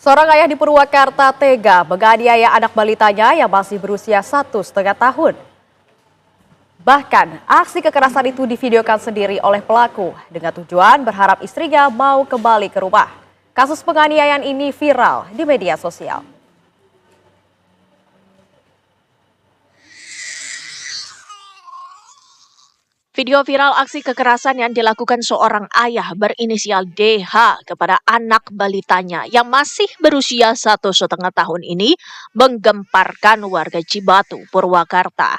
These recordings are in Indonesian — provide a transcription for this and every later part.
Seorang ayah di Purwakarta tega menganiaya anak balitanya yang masih berusia 1,5 tahun. Bahkan, aksi kekerasan itu divideokan sendiri oleh pelaku dengan tujuan berharap istrinya mau kembali ke rumah. Kasus penganiayaan ini viral di media sosial. Video viral aksi kekerasan yang dilakukan seorang ayah berinisial DH kepada anak balitanya yang masih berusia 1,5 tahun ini menggemparkan warga Cibatu, Purwakarta.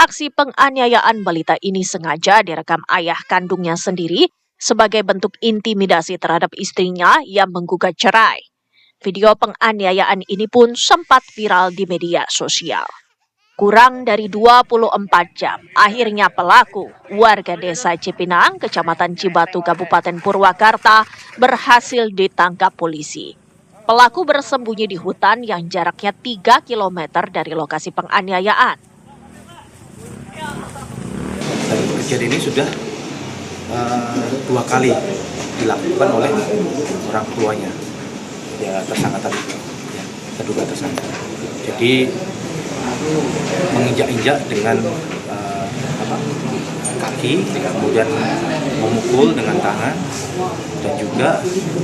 Aksi penganiayaan balita ini sengaja direkam ayah kandungnya sendiri sebagai bentuk intimidasi terhadap istrinya yang menggugat cerai. Video penganiayaan ini pun sempat viral di media sosial. Kurang dari 24 jam, akhirnya pelaku, warga desa Cipinang, Kecamatan Cibatu, Kabupaten Purwakarta, berhasil ditangkap polisi. Pelaku bersembunyi di hutan yang jaraknya 3 km dari lokasi penganiayaan. Kejadian ini sudah 2 kali dilakukan oleh orang tuanya, ya tersangka tadi, ya, terduga tersangka. Jadi menginjak-injak dengan kaki, kemudian memukul dengan tangan, dan juga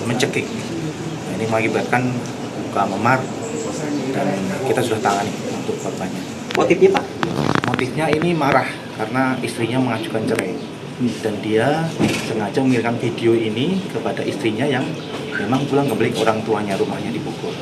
mencekik. Nah, ini mengakibatkan luka memar dan kita sudah tangani untuk korbannya. Motifnya Pak? Motifnya ini marah karena istrinya mengajukan cerai dan dia sengaja mengirimkan video ini kepada istrinya yang memang pulang kembali ke orang tuanya, rumahnya dipukul.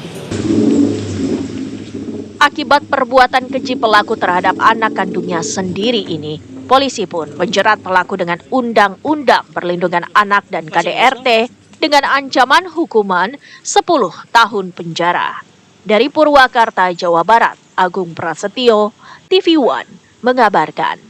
Akibat perbuatan keji pelaku terhadap anak kandungnya sendiri ini, polisi pun menjerat pelaku dengan Undang-Undang Perlindungan Anak dan KDRT dengan ancaman hukuman 10 tahun penjara. Dari Purwakarta, Jawa Barat, Agung Prasetyo, TV One mengabarkan.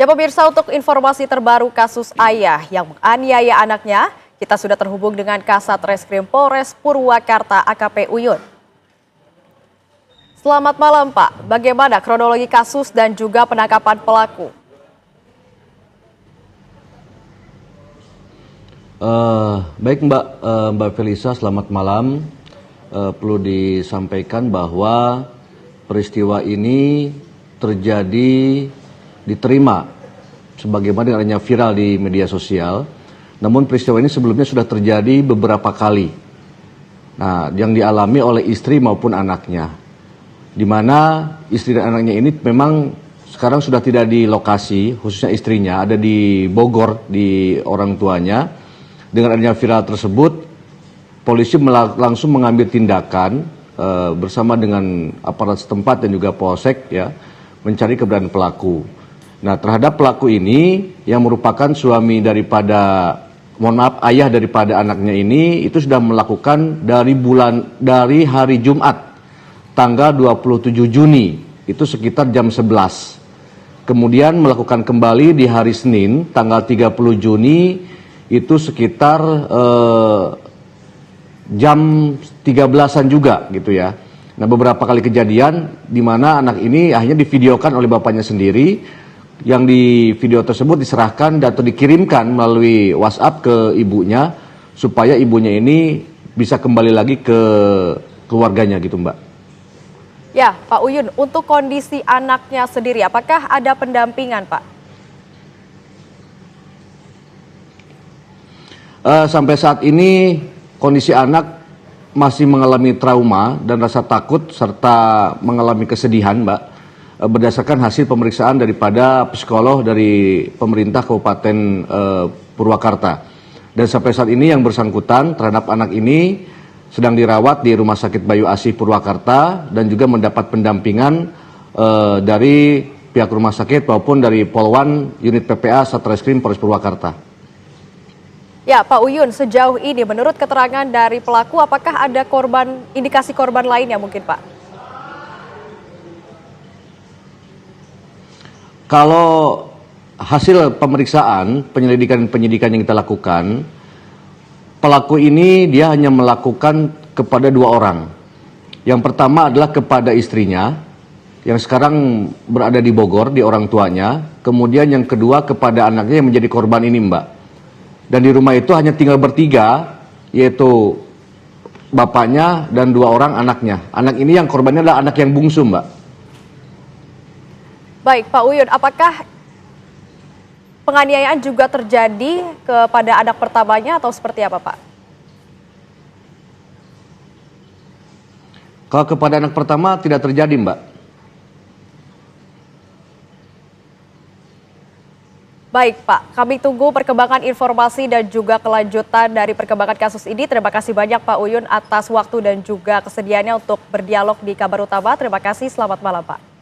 Ya pemirsa, untuk informasi terbaru kasus ayah yang menganiaya anaknya, kita sudah terhubung dengan Kasat Reskrim Polres Purwakarta AKP Uyun. Selamat malam Pak, bagaimana kronologi kasus dan juga penangkapan pelaku? Baik Mbak Felisa, selamat malam. Perlu disampaikan bahwa peristiwa ini diterima sebagaimana adanya viral di media sosial. Namun peristiwa ini sebelumnya sudah terjadi beberapa kali. Nah, yang dialami oleh istri maupun anaknya. Di mana istri dan anaknya ini memang sekarang sudah tidak di lokasi, khususnya istrinya ada di Bogor di orang tuanya. Dengan adanya viral tersebut, polisi langsung mengambil tindakan bersama dengan aparat setempat dan juga polsek ya, mencari keberadaan pelaku. Nah, terhadap pelaku ini yang merupakan suami daripada, ayah daripada anaknya ini itu sudah melakukan dari hari Jumat tanggal 27 Juni itu sekitar jam 11. Kemudian melakukan kembali di hari Senin tanggal 30 Juni itu sekitar jam 13-an juga gitu ya. Nah, beberapa kali kejadian di mana anak ini akhirnya divideokan oleh bapaknya sendiri, yang di video tersebut diserahkan atau dikirimkan melalui WhatsApp ke ibunya supaya ibunya ini bisa kembali lagi ke keluarganya gitu Mbak. Ya Pak Uyun, untuk kondisi anaknya sendiri apakah ada pendampingan Pak? Sampai saat ini kondisi anak masih mengalami trauma dan rasa takut serta mengalami kesedihan Mbak. Berdasarkan hasil pemeriksaan daripada psikolog dari pemerintah Kabupaten Purwakarta. Dan sampai saat ini yang bersangkutan terhadap anak ini sedang dirawat di Rumah Sakit Bayu Asih Purwakarta dan juga mendapat pendampingan dari pihak rumah sakit maupun dari Polwan Unit PPA Satreskrim Polres Purwakarta. Ya Pak Uyun, sejauh ini menurut keterangan dari pelaku apakah ada indikasi korban lainnya mungkin Pak? Kalau hasil pemeriksaan, penyidikan yang kita lakukan, pelaku ini dia hanya melakukan kepada 2 orang. Yang pertama adalah kepada istrinya, yang sekarang berada di Bogor, di orang tuanya. Kemudian yang kedua kepada anaknya yang menjadi korban ini Mbak. Dan di rumah itu hanya tinggal bertiga, yaitu bapaknya dan 2 orang anaknya. Anak ini yang korbannya adalah anak yang bungsu, Mbak. Baik, Pak Uyun, apakah penganiayaan juga terjadi kepada anak pertamanya atau seperti apa, Pak? Kalau kepada anak pertama tidak terjadi, Mbak. Baik, Pak. Kami tunggu perkembangan informasi dan juga kelanjutan dari perkembangan kasus ini. Terima kasih banyak Pak Uyun atas waktu dan juga kesediaannya untuk berdialog di Kabar Utama. Terima kasih, selamat malam Pak.